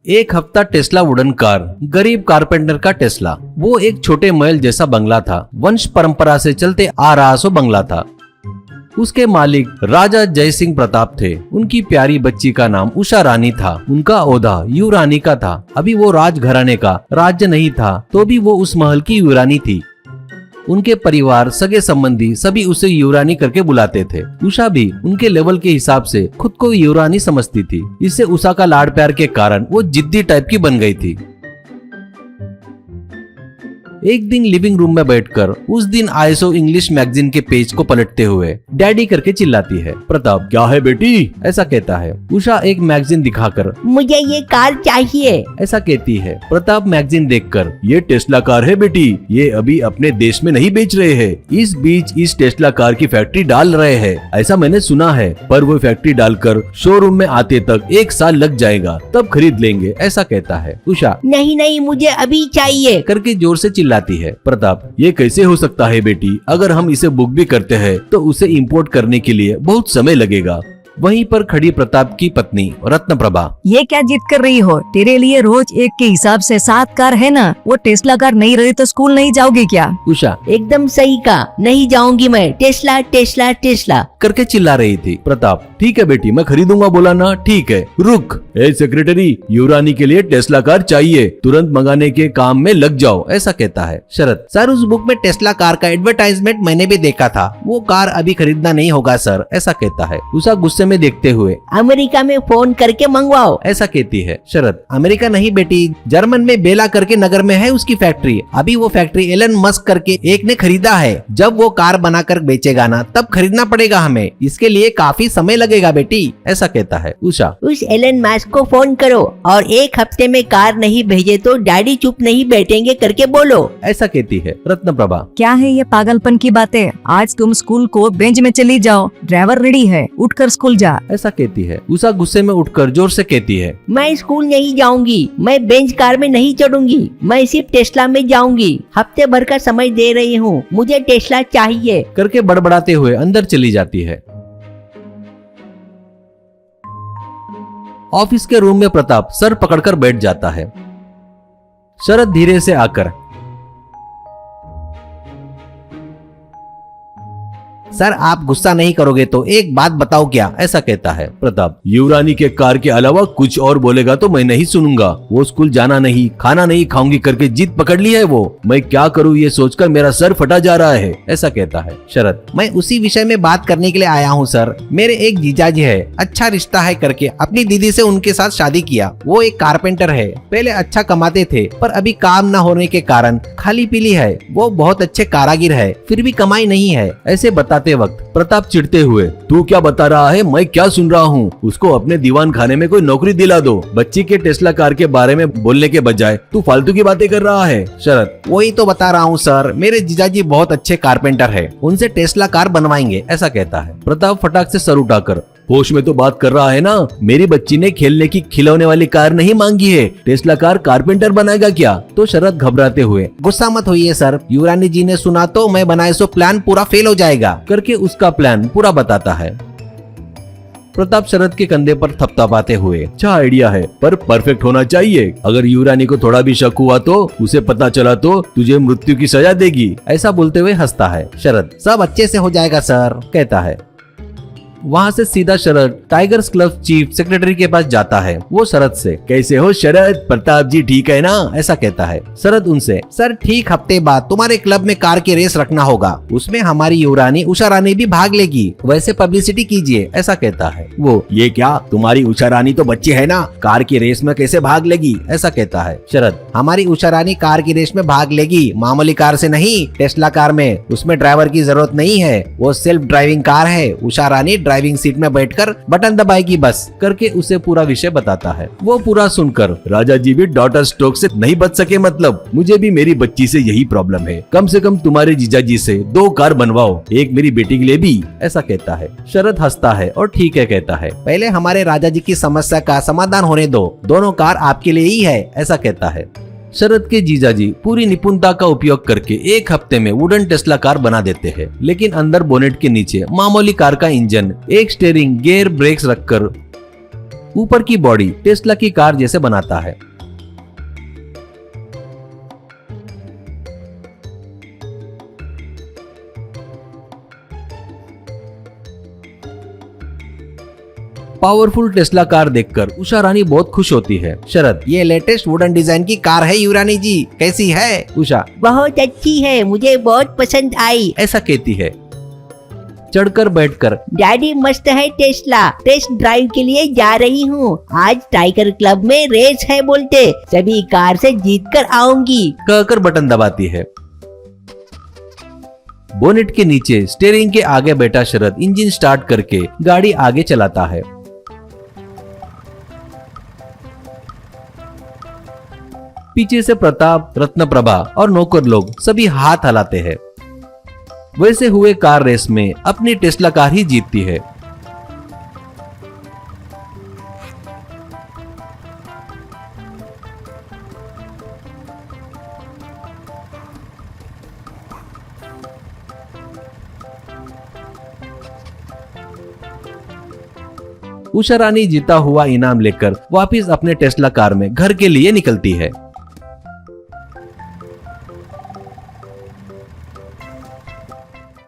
एक हफ्ता Tesla wooden car, गरीब कारपेंटर का टेस्ला। वो एक छोटे महल जैसा बंगला था। वंश परंपरा से चलते आ रहा सो बंगला था। उसके मालिक राजा जय सिंह प्रताप थे। उनकी प्यारी बच्ची का नाम उषा रानी था। उनका ओहदा युवरानी का था। अभी वो राजघराने का राज्य नहीं था, तो भी वो उस महल की युवरानी थी। उनके परिवार, सगे संबंधी सभी उसे युवरानी करके बुलाते थे। उषा भी उनके लेवल के हिसाब से खुद को युवरानी समझती थी। इससे उषा का लाड प्यार के कारण वो जिद्दी टाइप की बन गई थी। एक दिन लिविंग रूम में बैठकर उस दिन आईएसओ इंग्लिश मैगजीन के पेज को पलटते हुए डैडी करके चिल्लाती है। प्रताप, क्या है बेटी? ऐसा कहता है। उषा एक मैगजीन दिखाकर, मुझे ये कार चाहिए, ऐसा कहती है। प्रताप मैगजीन देखकर, ये टेस्ला कार है बेटी, ये अभी अपने देश में नहीं बेच रहे हैं। इस बीच इस टेस्ला कार की फैक्ट्री डाल रहे हैं, ऐसा मैंने सुना है, पर वो फैक्ट्री डालकर शोरूम में आते तक 1 साल लग जाएगा, तब खरीद लेंगे, ऐसा कहता है। उषा, नहीं नहीं मुझे अभी चाहिए करके जोर से चिल्लाती है। प्रताप, ये कैसे हो सकता है बेटी? अगर हम इसे बुक भी करते हैं तो उसे इंपोर्ट करने के लिए बहुत समय लगेगा। वहीं पर खड़ी प्रताप की पत्नी रत्नप्रभा, ये क्या जिद कर रही हो? तेरे लिए रोज एक के हिसाब से 7 कार है ना। वो टेस्ला कार नहीं रही तो स्कूल नहीं जाओगी क्या? उषा, एकदम सही कहा, नहीं जाऊंगी मैं। टेस्ला टेस्ला टेस्ला करके चिल्ला रही थी। प्रताप, ठीक है बेटी, मैं खरीदूंगा बोला ना, ठीक है। रुक, ए सेक्रेटरी, युवरानी के लिए टेस्ला कार चाहिए, तुरंत मंगाने के काम में लग जाओ, ऐसा कहता है। शरद, सर उस बुक में टेस्ला कार का एडवर्टाइजमेंट मैंने भी देखा था, वो कार अभी खरीदना नहीं होगा सर, ऐसा कहता है। उषा गुस्से में देखते हुए, अमेरिका में फोन करके मंगवाओ, ऐसा कहती है। शरद, अमेरिका नहीं बेटी, जर्मन में बेला करके नगर में है उसकी फैक्ट्री। अभी वो फैक्ट्री एलन मस्क करके एक ने खरीदा है। जब वो कार बनाकर बेचेगा ना, तब खरीदना पड़ेगा हमें, इसके लिए काफी समय लगेगा बेटी, ऐसा कहता है। उषा, उस एलन मस्क को फोन करो और 1 हफ्ते में कार नहीं भेजे तो डैडी चुप नहीं बैठेंगे करके बोलो, ऐसा कहती है। रत्नप्रभा, क्या है ये पागलपन की बातें? आज तुम स्कूल को बेंच में चली जाओ, ड्राइवर रेडी है, उठकर स्कूल जा, ऐसा कहती है। उषा गुस्से में उठकर जोर से कहती है, मैं स्कूल नहीं जाऊंगी, मैं बेंच कार में नहीं चढ़ूंगी, मैं सिर्फ टेस्ला में जाऊंगी। हफ्ते भर का समय दे रही हूँ, मुझे टेस्ला चाहिए, करके बड़बड़ाते हुए अंदर चली जाती है। ऑफिस के रूम में प्रताप सर पकड़कर बैठ जाता है। शरद धीरे से आकर, सर आप गुस्सा नहीं करोगे तो एक बात बताओ क्या, ऐसा कहता है। प्रताप, युवरानी के कार के अलावा कुछ और बोलेगा तो मैं नहीं सुनूंगा। वो स्कूल जाना नहीं, खाना नहीं खाऊंगी करके जिद पकड़ ली है वो। मैं क्या करूं ये सोचकर मेरा सर फटा जा रहा है, ऐसा कहता है। शरद, मैं उसी विषय में बात करने के लिए आया हूँ सर। मेरे एक जीजाजी है, अच्छा रिश्ता है करके अपनी दीदी से उनके साथ शादी किया। वो एक कारपेंटर है, पहले अच्छा कमाते थे, पर अभी काम न होने के कारण खाली पीली है। वो बहुत अच्छे कारागिर है, फिर भी कमाई नहीं है, ऐसे बताते वक्त प्रताप चिढ़ते हुए, तू क्या बता रहा है, मैं क्या सुन रहा हूँ? उसको अपने दीवान खाने में कोई नौकरी दिला दो। बच्ची के टेस्ला कार के बारे में बोलने के बजाय तू फालतू की बातें कर रहा है। शरद, वही तो बता रहा हूँ सर, मेरे जीजाजी बहुत अच्छे कारपेंटर है, उनसे टेस्ला कार बनवाएंगे, ऐसा कहता है। प्रताप फटाक से सर उठाकर, होश में तो बात कर रहा है ना? मेरी बच्ची ने खेलने की खिलौने वाली कार नहीं मांगी है, टेस्ला कार कारपेंटर बनाएगा क्या? तो शरद घबराते हुए, गुस्सा मत होइए सर, युवरानी जी ने सुना तो मैं बनाए सो प्लान पूरा फेल हो जाएगा, करके उसका प्लान पूरा बताता है। प्रताप शरद के कंधे पर थपथपाते हुए, अच्छा आइडिया है, पर परफेक्ट होना चाहिए। अगर युवरानी को थोड़ा भी शक हुआ तो उसे पता चला तो तुझे मृत्यु की सजा देगी, ऐसा बोलते हुए हंसता है। शरद, सब अच्छे से हो जाएगा सर, कहता है। वहाँ से सीधा शरद टाइगर्स क्लब चीफ सेक्रेटरी के पास जाता है। वो शरद से, कैसे हो शरद, प्रताप जी ठीक है ना, ऐसा कहता है। शरद उनसे, सर ठीक हफ्ते बाद तुम्हारे क्लब में कार की रेस रखना होगा, उसमें हमारी युवरानी उषा रानी भी भाग लेगी, वैसे पब्लिसिटी कीजिए, ऐसा कहता है। वो, ये क्या, तुम्हारी उषा रानी तो बच्ची है ना, कार की रेस में कैसे भाग लेगी, ऐसा कहता है। शरद, हमारी उषा रानी कार की रेस में भाग लेगी, मामूली कार से नहीं, टेस्ला कार में, उसमें ड्राइवर की जरूरत नहीं है, वो सेल्फ ड्राइविंग कार है। उषा रानी ड्राइविंग सीट में बैठकर बटन दबाएगी बस, करके उसे पूरा विषय बताता है। वो पूरा सुनकर, राजा जी भी डॉटर स्ट्रोक से नहीं बच सके, मतलब मुझे भी मेरी बच्ची से यही प्रॉब्लम है, कम से कम तुम्हारे जीजा जी से 2 कार बनवाओ, एक मेरी बेटी के लिए भी, ऐसा कहता है। शरद हंसता है और ठीक है कहता है। पहले हमारे राजा जी की समस्या का समाधान होने दो, दोनों कार आपके लिए ही है, ऐसा कहता है। शरद के जीजाजी पूरी निपुणता का उपयोग करके 1 हफ्ते में वुडन टेस्ला कार बना देते हैं, लेकिन अंदर बोनेट के नीचे मामूली कार का इंजन, एक स्टीयरिंग, गियर, ब्रेक्स रखकर ऊपर की बॉडी टेस्ला की कार जैसे बनाता है। पावरफुल टेस्ला कार देखकर उषा रानी बहुत खुश होती है। शरद, ये लेटेस्ट वुडन डिजाइन की कार है युवरानी जी, कैसी है? उषा बहुत अच्छी है, मुझे बहुत पसंद आई। ऐसा कहती है। चढ़कर बैठकर डैडी मस्त है टेस्ला, टेस्ट ड्राइव के लिए जा रही हूँ। आज टाइगर क्लब में रेस है बोलते, सभी कार से जीत कर आऊंगी। कहकर बटन दबाती है। बोनेट के नीचे स्टीयरिंग के आगे बैठा शरद इंजन स्टार्ट करके गाड़ी आगे चलाता है। पीछे से प्रताप, रत्नप्रभा और नौकर लोग सभी हाथ हिलाते हैं। वैसे हुए कार रेस में अपनी टेस्ला कार ही जीतती है। उषा रानी जीता हुआ इनाम लेकर वापिस अपने टेस्ला कार में घर के लिए निकलती है।